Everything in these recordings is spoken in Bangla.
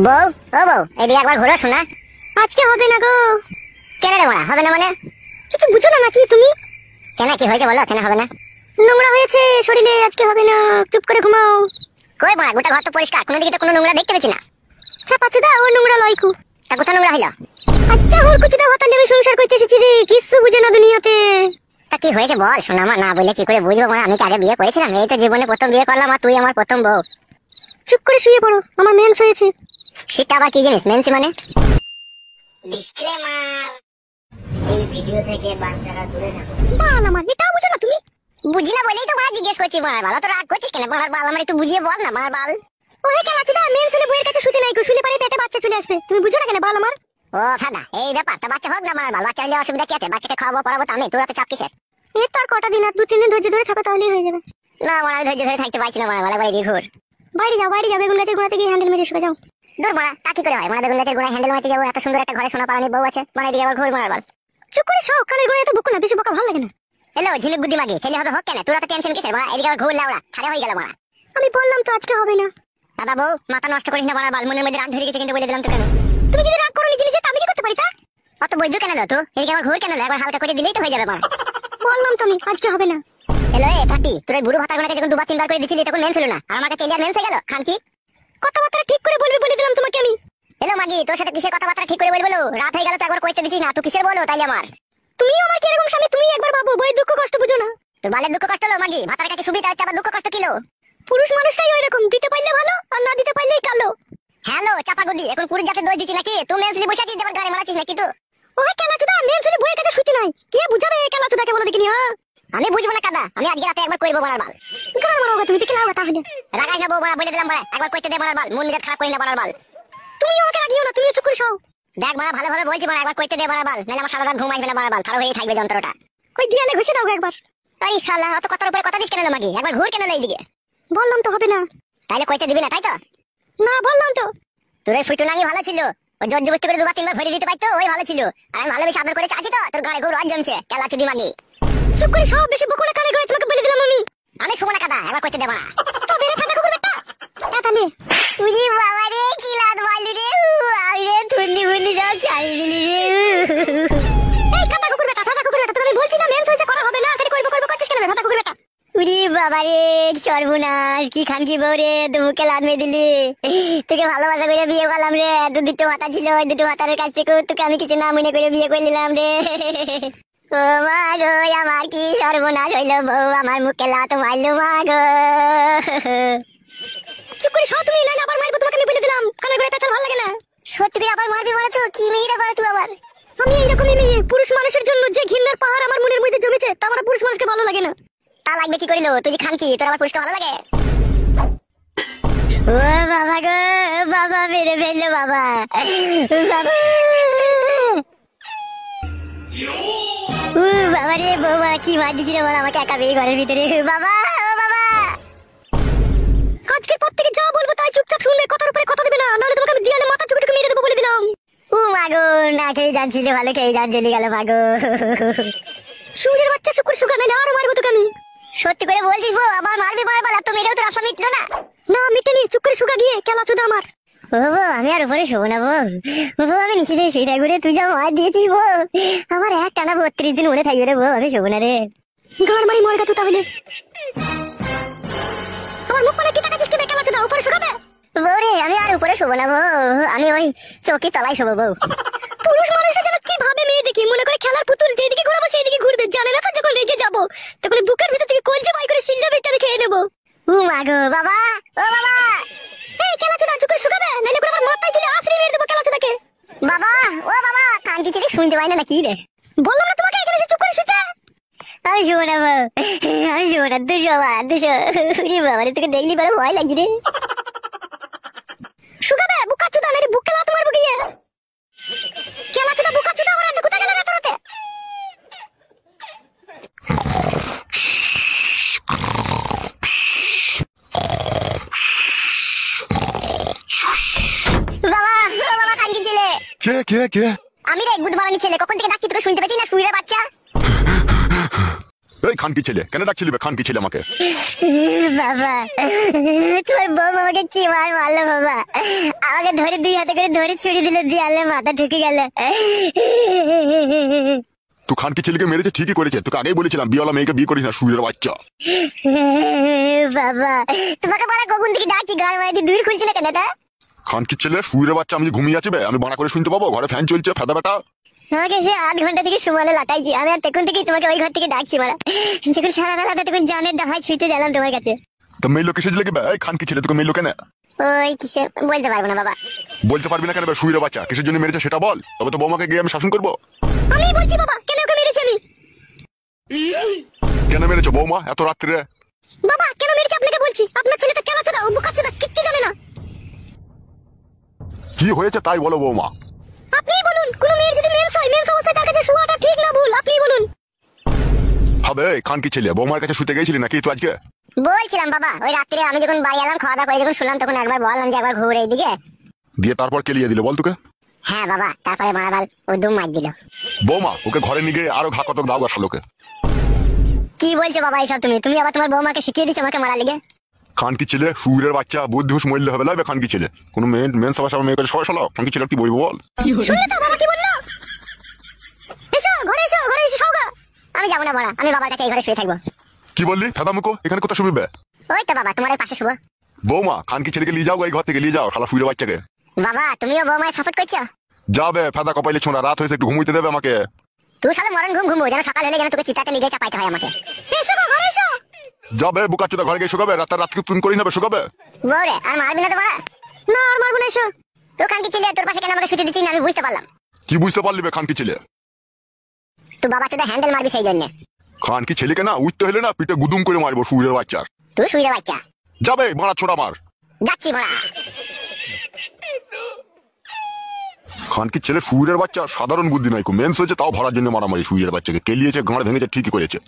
বউ, ও বউ, এদিকে একবার ঘুরে শোনা। আজকে হবে না গো। কেন রে বড়া, হবে না মানে? কিছু বুঝো না নাকি তুমি? কেন, কি হয়েছে বলো, কেন হবে না? নোংরা হয়েছে শরীরে, আজকে হবে না, চুপ করে ঘুমাও। কই বড়া, গোটা ঘর তো পরিষ্কার, কোনো দিকে তো কোনো নোংরা দেখতে পেছি না। ছাপাচুদা ও নোংরা লয়কু। তা কোথা নোংরা হইলো? আচ্ছা ওর কুচুদা হতালে আমি সংসার করতে এসেছি রে, কিছু বুঝে না দুনিয়াতে। তা কি হয়েছে বল, শোনা মা, না বললে কি করে বুঝবো মা? আমি কি আগে বিয়ে করেছিলাম? এই তো জীবনে প্রথম বিয়ে করলাম, আর তুই আমার প্রথম বউ। চুপ করে শুয়ে পড়ো, আমার মেন্স হয়েছে। সেটা আবার কি জিনিস, মেন্সি মানে? ডিসক্লেমার, এই ভিডিও থেকে বাচ্চারা দূরে থাকুন। বাল আমার, এটাও বুঝো না তুমি? বুঝি না বলেই তো মা জিজ্ঞেস করছি। মার বাল, তো রাগ করছিস কেন? মার বাল আমার একটু বুঝিয়ে বল না, মার বাল। ওহে খেলাচুদা, মেন্স হলে বইয়ের কাছে শুতে নাই গো, শুলে পারে পেটে বাচ্চা চলে আসবে, তুমি বুঝো না কেন বাল আমার? ও ফাদা, এই ব্যাপার। তা বাচ্চা হোক না মার বাল, বাচ্চা হলে অসুবিধা কি আছে? বাচ্চাকে খাওয়াবো পড়াবো তো আমি, তোরা তো চাপ কিসের? এর তো আর কটা দিন, আর 2-3 দিন ধৈর্য ধরে থাকো, তাহলেই হয়ে যাবে। না মার, আমি ধৈর্য ধরে থাকতে পারছি না মার বাল, একবার এদিকে ঘুর। বাইরে যাও, বাইরে যাও, বেগুন গাছের গোড়াতে গিয়ে হ্যান্ডেল মেরে শুয়ে যাও। দূর মারা, তা কি করে হয়? মানে বেগুন গাছের গোড়ায় হ্যান্ডেল মারতে যাবো? এত সুন্দর একটা ঘরে সোনা পালানি বউ আছে, মানে এদিকে আবার ঘুর মার বাল। চুপ করে শো, কানের গোড়ায় তো বকো না, বেশি বকা ভালো লাগে না। হ্যালো ঝিলিক বুদ্ধি মাগি, ছেলে হবে হোক কেন? তোরা তো টেনশন কিসের মারা? এদিকে আবার ঘুর লাউড়া, খারে হয়ে গেল মারা। আমি বললাম তো আজকে হবে না। দাদা বউ, মাথা নষ্ট করিস না মারা বাল, মনের মধ্যে রাগ ধরে গেছে কিন্তু বলে দিলাম তো কেন? তুমি যদি রাগ করো নিজে নিজে, তা আমি কি করতে পারি তা? অত বৈদ্য কেন লো তো? এদিকে আবার ঘুর কেন লো? একবার হালকা করে দিলেই তো হয়ে যাবে মারা। বললাম তো আমি আজকে হবে না। হ্যালো এ পাটি, তোর এই বুড়ো ভাতা গুলোকে যখন 2-3 বার করে দিছিলি তখন মেন্স হলো না, আর আমার কাছে এলিয়ার মেন্স হয়ে গেল। খান কি কথাবার্তা ঠিক করে বলবি বলে দিলাম তোমাকে আমি। হ্যালো মাগি, তোর সাথে কিসের কথাবার্তা ঠিক করে বলবো? রাত হয়ে গেল তো একবার কইতে দিছিস না, তুই কিসের বলো তাই আমার? তুমিও আমার কি এরকম স্বামী? তুমি একবার ভাবো, বই দুঃখ কষ্ট বুঝো না। তোর বালের দুঃখ কষ্ট হলো মাগি, ভাতার কাছে সুবিধা হচ্ছে, আবার দুঃখ কষ্ট কিলো? পুরুষ মানুষটাই ওইরকম, দিতে পারলে ভালো, আর না দিতে পারলেই কালো। হ্যালো চাপাগুদি, এখন পুরুষ জাতে দই দিচ্ছি নাকি? তুই মেন্সলি বসে আছিস, আবার গাড়ি মারাচ্ছিস নাকি তুই? ওহে খেলাচুদা, মেন ছেলে বইয়ের কাছে শুতে নাই, কে বুঝাবে এই খেলাচুদাকে বলো দেখিনি? হ্যাঁ আমি বুঝবো না কাদা, আমি আজকে রাতে একবার করবো মারার বাল। গান মারো গো, তুমি দেখে লাও তাহলে। রাগাই না বউ মারা, বলে দিলাম মারা, একবার কইতে দে মারার বাল, মন নিজে খারাপ করি না মারার বাল। তুমি আমাকে রাগিও না, তুমি চুপ করে শোও। দেখ মারা, ভালোভাবে বলছি মারা, একবার কইতে দে মারার বাল, নাহলে আমার সারা রাত ঘুম আসবে না মারার বাল, খারাপ হয়েই থাকবে যন্ত্রটা। ওই দিয়ালে ঘষে দাও গো একবার। এই শালা, অত কথার উপরে কথা দিস কেন লো মাগি? একবার ঘুর কেন লো এইদিকে? বললাম তো হবে না। তাইলে কইতে দিবি না তাই তো? না বললাম তো। তোর এই ফুটুনাঙ্গি ভালো ছিল, ওই জোর জবরদস্তি করে 2-3 বার ভরে দিতে পারতো, ওই ভালো ছিল। আর আমি ভালোবেসে আদর করে চাচ্ছি তো, তোর গাড়ি ঘুর আর জমছে কেলা চুদি মাগি। চুপ করে শোও, বেশি বকো না, কানে গোড়ায় তোমাকে বলে দিলাম আমি। আমি শুবো না কাদা, একবার কইতে দে মারা। তো বেরে ফাটা কুকুর বেটা। তাহলে উজি বাবা রে, কি লাদ মারলি রে, আমি রে থুন্নি ফুন্নি সব ছাড়ি দিলি রে। এই কাটা কুকুর বেটা, ফাটা কুকুর বেটা, তোকে আমি বলছি না মেন্স হইছে, করা হবে না, আর করব করব করছিস কেন ফাটা কুকুর বেটা? উজি বাবা রে, সর্বনাশ, কি খান কি বউ রে, তুই মুখে লাদ মেরে দিলি। তোকে ভালোবাসা করে বিয়ে করলাম রে, দুটো মাথা ছিল, ওই দুটো মাথার কাছ থেকে তোকে আমি কিছু না মনে করে বিয়ে করে নিলাম রে। ও মা গো, আমার কি সর্বনাশ হইলো, বউ আমার মুখে লাত মারলো মা গো। চুপ করে শোও তুমি, নাইলে আবার মারবো তোমাকে, আমি বলে দিলাম, কানে গোড়ায় পেঁচাল ভালো লাগে না। সত্যি করে আবার মারবি মানে? তো কি মেয়েরা করে তুই আবার? আমি এইরকমই মেয়ে, পুরুষ মানুষের জন্য যে ঘৃণার পাহাড় আমার মনের মধ্যে জমেছে, তা আমার পুরুষ মানুষকে ভালো লাগে না। তা লাগবে কি করিল? তুই যে খান কি, তোর আবার পুরুষকে ভালো লাগে? ও বাবা গো, বাবা মেরে ফেললো বাবা, বাবা। বাবা রে, বৌমা কি মার দিচ্ছিল বল আমাকে একা বেয়ে ঘরের ভিতরে। বাবা, ও বাবা। আজকের পর থেকে যা বলবো তাই চুপচাপ শুনবে, কথার উপরে কথা দেবে না, নাহলে তোমাকে আমি দিয়ালে মাথা চুকে চুকে মেরে দেবো বলে দিলাম। ও মাগো, না খেয়ে জানছিল, ভালো খেয়ে জান চলে গেল মাগো। শুনের বাচ্চা, চুপ করে শুকা, নাইলে আরো মারবো তোকে আমি। সত্যি করে বলছিস বউ, আবার মারবি মারবার? এত মেরেও তোর আশা মিটলো না? না মিটেনি, চুপ করে শুকা গিয়ে খেলাচুদা আমার। ও বউ, আমি আর উপরে শোবো না বউ, বউ আমি নিচে দিয়ে শুয়ে থাকবো রে, তুই যা মার দিয়েছিস বউ, আমার এক টানা 32 দিন মনে থাকবে রে বউ, আমি শোবো না রে। গান মারি মরগা তুই তাহলে। আমার মুখ মানে কি তাকাচ্ছিস কি? খেলাচুদা উপরে শুকাবে? বউ রে, আমি আর উপরে শোবো না বউ, আমি ওই চৌকি তলায় শোবো বউ। পুরুষ মানুষের যেন কি ভাবে মেয়ে দেখি, মনে করে খেলার পুতুল, যেদিকে ঘুরাবো সেইদিকে ঘুরবে, জানে না তো যখন রেগে যাবো তখন বুকের ভিতর থেকে কলজে বাই করে শিল্লা বেচে আমি খেয়ে নেবো। ও মাগো, বাবা, ও বাবা। এই খেলাচুদা, চুপ করে শুকাবে, নাইলে করে আমার মাথায় তুলে আছড়ে মেরে দেবো খেলাচুদাকে। বাবা, ও বাবা, কান্তি ছেলে শুনতে পাই না নাকি রে? বললাম না তোমাকে এখানে এসে চুপ করে শুতে। আমি শোবো না বউ, আমি শোবো না, দুশো বাবা রে, তোকে দেখলি বলে ভয় লাগছে রে। শুকাবে বুকাচুদা, নাইলে বুকে লাত মারবো গিয়ে। খেলাচুদা বুকাচুদা, আমার হাতে কোথায় গেল রে তোরাতে? বাবা, ও বাবা, কান্তি ছেলে। কে? আমি রে, গুদ মারানি ছেলে, কখন থেকে ডাকছি তোকে শুনতে পাচ্ছি না, শুয়ে বাচ্চা। এই খানকি ছেলে, কেন ডাকছিলি বে খানকি ছেলে আমাকে? বাবা তোমার বউ আমাকে কি মার মারলো বাবা, আমাকে ধরে 2 হাতে করে ধরে ছুরি দিল, দিয়ালে মাথা ঢুকে গেল। তুই খানকি ছেলেকে মেরেছে ঠিকই করেছে, তোকে আগেই বলেছিলাম বিয়েওয়ালা মেয়েকে বিয়ে করিস না, সুরের বাচ্চা। বাবা তোমাকে বলা কখন থেকে ডাকছি, গান মারি দূর খুলছিল কেন? তা খানকি ছেলে সুরের বাচ্চা, আমি ঘুমিয়ে আছি বে, আমি বানা করে শুনতে পাবো? ঘরে ফ্যান চলছে, ফেদা বেটা। আমাকে সে 8 ঘন্টা থেকে সুমালে লাটাইছি আমি, আর তখন থেকেই তোমাকে ওই ঘর থেকে ডাকছি মারা। যখন সারা বেলাটা তখন জানের ডাহাই ছুটে গেলাম তোমার কাছে। তো মেয়ে লোক এসে দিলে কি বে? এই খানকি ছেলে তোকে মেয়ে লোক কেন? ওই কিসে বলতে পারবো না বাবা। বলতে পারবি না কেন বে? সুরের বাচ্চা কিসের জন্য মেরেছে সেটা বল, তবে তো বৌমাকে গিয়ে আমি শাসন করবো। আমি বলছি বাবা, কেন ওকে মেরেছি আমি? কেন মেরেছো বৌমা এত রাত্রে? বাবা কেন মেরেছি আপনাকে বলছি। আপনার ছেলেটা কেন চোদা, ও বোকা চোদা, কিচ্ছু জানে না। কি হয়েছে তাই বলো বৌমা। আপনিই বলুন, কোন মেয়ের যদি মেন্স হয়, মেন্স অবস্থায় তার কাছে শোয়াটা ঠিক না ভুল, আপনিই বলুন। হবে খানকি ছেলে, বৌমার কাছে শুতে গেছিলি নাকি তুই আজকে? বলছিলাম বাবা, ওই রাত্রে আমি যখন বাড়ি এলাম খাওয়া দাওয়া করে যখন শুনলাম, তখন একবার বললাম যে একবার ঘুরে এইদিকে। দিয়ে তারপর কেলিয়ে দিল বল তোকে? হ্যাঁ বাবা, তারপরে মারাবাল ও দুম মার দিল। বৌমা ওকে ঘরে নিয়ে গিয়ে আরো ঘা কতক দাও গাছালোকে। কি বলছো বাবা এসব? তুমি আবার তোমার বৌমাকে শিখিয়ে দিচ্ছ আমাকে মারা লেগে? খানকি ছেলে সুরের বাচ্চা, বুদ্ধি হুঁশ মরলে হবে লাগবে খানকি ছেলে। কোনো মেন সবার সামনে মেয়ে করে সবাই সালাও, খানকি ছেলে কি বলবো বল? শুনলে তো বাবা কি বললো? এসো ঘরে, এসো ঘরে, এসে শোগা। আমি যাবো না বড়া, আমি বাবার কাছে এই ঘরে শুয়ে থাকবো। কি বললি ফেদা মুখো? এখানে কোথা শুবিবে? ওই তো বাবা তোমার পাশে শুবো। বৌমা খানকি ছেলেকে নিয়ে যাও, এই ঘর থেকে নিয়ে যাও শালা সুরের বাচ্চাকে। বাবা তুমিও বৌমায় সাপোর্ট করছো? যাবে ফেদা কপাইলে ছোঁড়া, রাত হয়েছে একটু ঘুমুইতে দেবে আমাকে। তুই সাথে মরণ ঘুমবো, যেন সকাল হলে যেন তোকে চিতাতে লিগে চাপাইতে হয় আমাকে। এসো গো, ঘরে এসো। যাবে বুকা চোদা ঘরে গিয়ে শুকাবে, রাতকে তুমি করি নেবে শুকাবে। বৌরে আর মারবি না তো বড়া? না আর মারবো না, এসো। তুই কানকি ছিলে, তোর পাশে কেন আমাকে শুতে দিচ্ছিস না আমি বুঝতে পারলাম। কি বুঝতে পারলি বে খানকি ছেলে? তুই বাবা চোদা হ্যান্ডেল মারবি সেই জন্য। খানকি ছেলেকে না উঠতে হলে না পিঠে গুদুম করে মারবো সুরের বাচ্চার। তুই শুয়ে বাচ্চা। যাবে মারা ছোড়া মার। যাচ্ছি বড়া। খানকি ছেলে সুরের বাচ্চা সাধারণ বুদ্ধি নাই, মেন্স হয়েছে তাও ভরার জন্য মারামারি। সুরের বাচ্চাকে কেলিয়েছে, গাঁড় ভেঙেছে, ঠিকই করেছে।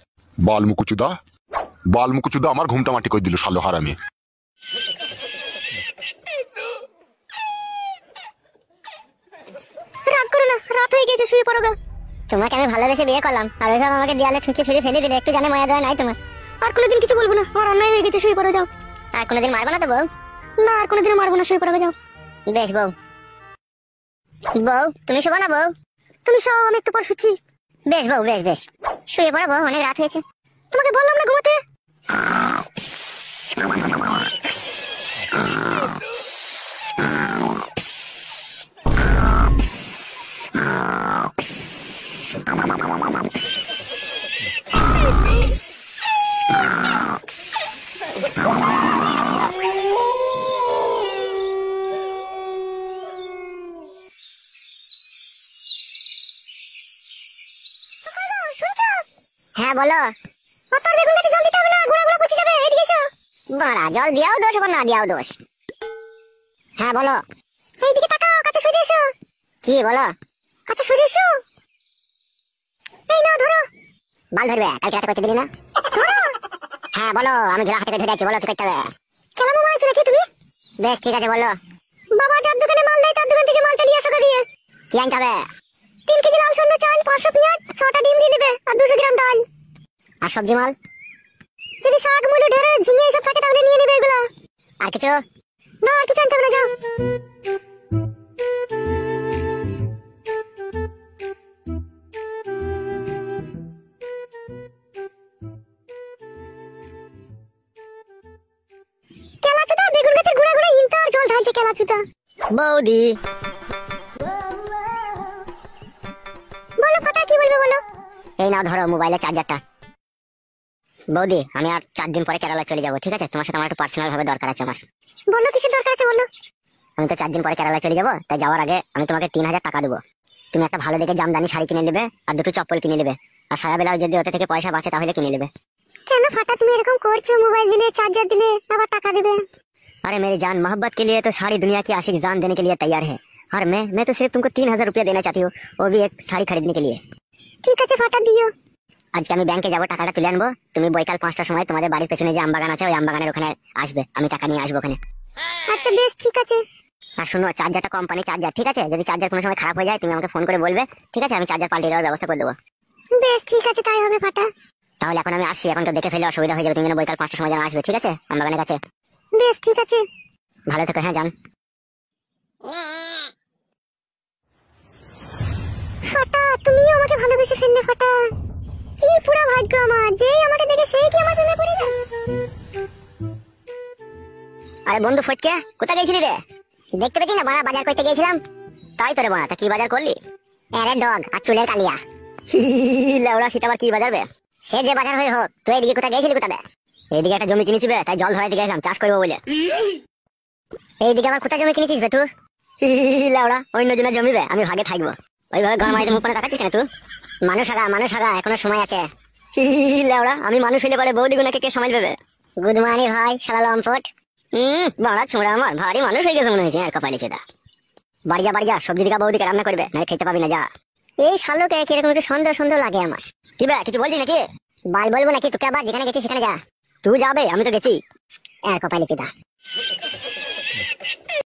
বালমুকুচুদা আমার ঘুমটা মাটি করে দিল শালো হারামি। রাগ করো না, রাত হয়ে গেছে, শুয়ে পড়ো গা। তোমাকে আমি ভালোবেসে বিয়ে করলাম, আর ওইভাবে আমাকে দেয়ালে ঠুকে ছুড়ে ফেলে দিলে, একটু জানে মায়া দেওয়া নাই তোমার? আর কোনোদিন কিছু বলবো না, আমার অন্যায় হয়ে গেছে, শুয়ে পড়ো যাও। আর কোনোদিন মারবো না তো বউ? না আর কোনোদিনও মারবো না, শুয়ে পড়ো যাও। বেশ বউ। বউ তুমি শোবো না বউ? তুমি সব, আমি একটু পর শুচ্ছি। বেশ বউ, বেশ বেশ শুয়ে পড়ো বউ, অনেক রাত হয়েছে। তোমাকে বললাম না ঘুমাতে। হ্যাঁ বলো। তোর বেগুন গাছে জল দিতে হবে না, গুঁড়া গুঁড়া পচে যাবে, এদিকে এসো। বাড়া জল দিয়াও দোষ আবার না দিয়াও দোষ। হ্যাঁ বলো। এইদিকে তাকাও, কাছে সরে এসো। কি বলো? কাছে সরে এসো। এই নাও ধরো। বাল ধরবে, কালকে রাতে করতে দিলি না? ধরো। হ্যাঁ বলো, আমি ঝোলা হাতে করে ধরে আছি, বলো কি করতে হবে? কেলামো মারাচ্ছো নাকি তুমি? বেশ ঠিক আছে বলো। বাবা যার দোকানে মাল দেয় তার দোকান থেকে মালটা নিয়ে আসো গিয়ে। কি আনতে হবে? 3 কেজি লাল সন্ধ্যা চাল, 500 পেঁয়াজ, 6টা ডিম নিয়ে নেবে, আর 200 গ্রাম ডাল। আর সবজি মাল? যদি শাক মুলো ঢেঁড়স ঝিঙে এসব থাকে তাহলে নিয়ে নেবে এগুলা। আর কিছু? না আর কিছু আনতে হবে না, যাও। কেলাচুদা বেগুন গাছের গুঁড়া গুঁড়া ইনতা আর জল ঢালছে কেলাচুদা। বৌদি বলো ফাটা, কি বলবে বলো। এই নাও ধরো মোবাইলের চার্জারটা। বৌদি আমি আর 4 দিন পরে কেরালা চলে যাবো, ঠিক আছে? তোমার সাথে আমার একটু পার্সোনাল ভাবে দরকার আছে আমার। বলো কিসের দরকার আছে বলো। আমি তো 4 দিন পরে কেরালা চলে যাবো, তাই যাওয়ার আগে আমি তোমাকে 3000 টাকা দেবো। তুমি একটা ভালো দেখে জামদানি শাড়ি কিনে নেবে, আর 2টো চপ্পল কিনে নেবে, আর সায়া বেলাও যদি ওতে থেকে পয়সা বাঁচে তাহলে কিনে নেবে। কেন ফাটা তুমি এরকম করছো? মোবাইল দিলে, চার্জার দিলে, আবার টাকা देবে। अरे मेरी जान, मोहब्बत के लिए तो सारी दुनिया की आशिक जान देने के लिए तैयार है, और मैं तो सिर्फ तुमको 3000 रुपया देना चाहती हूँ, वो भी एक শাড়ি खरीदने के लिए। ঠিক আছে ফাটা দিও। আজকে আমি ব্যাংকে যাবো, টাকাটা তুলে আনবো। তুমি বৈকাল 5টার সময় তোমাদের বাড়ির পেছনে যে আমবাগান আছে ওই আমবাগানের ওখানে আসবে, আমি টাকা নিয়ে আসবো ওখানে। আচ্ছা বেশ ঠিক আছে। আর শোনো, চার্জারটা কোম্পানি চার্জার, ঠিক আছে? যদি চার্জার কোনো সময় খারাপ হয়ে যায় তুমি আমাকে ফোন করে বলবে, ঠিক আছে? আমি চার্জার পাল্টে দেওয়ার ব্যবস্থা করে দেবো। বেশ ঠিক আছে, তাই হবে ফাটা। তাহলে এখন আমি আসি, এখন তো দেখে ফেলে অসুবিধা হয়ে যাবে, তুমি যেন বৈকাল 5টার সময় যেন আসবে, ঠিক আছে আমবাগানের কাছে। বেশ ঠিক আছে। ভালো থেকো, হ্যাঁ যান। ফাটা, তুমিও আমাকে ভালোবেসে ফেললে ফাটা। কি পুরা ভাগ্য আমার, যেই আমাকে দেখে সেই কি আমার প্রেমে পড়ে যায়। আরে বন্ধু ফটকে, কোথায় গেছিলি রে? দেখতে পেছি না বড়া, বাজার করতে গেছিলাম। তাই তোরে বোনা, তা কি বাজার করলি? আরে ডগ আর চুলের কালিয়া। লেওড়া, সেটা আবার কি বাজার বে? সে যে বাজার হয়ে হোক, তুই এদিকে কোথায় গেছিলি কোথায়? এইদিকে একটা জমি কিনেছি বে, তাই জল ধরাইতে গেছিলাম চাষ করবো বলে। এইদিকে আবার কোথায় জমি কিনেছিস বে তুই? লেওড়া, অন্য জনের জমি বে, আমি ভাগে থাকবো। ওইভাবে ঘর মারিতে মুখ করে তাকাচ্ছিস কেন তুই? মানুষ আগা এখনো সময় আছে। লেওড়া, আমি মানুষ হইলে পরে বৌদি গুনাকে কে সমাজ দেবে? গুড মর্নিং ভাই, শালা লম্পট। বাড়া ছোঁড়া, আমার ভারী মানুষ হয়ে গেছে মনে হয়েছে আর কপালি চোদা। বাড়ি যা সবজি দিকা বৌদিকে রান্না করবে, না খেতে পাবি না, যা। এই শালোকে কিরকম একটু সন্দেহ সন্দেহ লাগে আমার। কি বে, কিছু বলছি নাকি? বাল বলবো নাকি তোকে, আবার যেখানে গেছিস সেখানে যা। তুই যাবে, আমি তো গেছি। আর কপালি চুদা।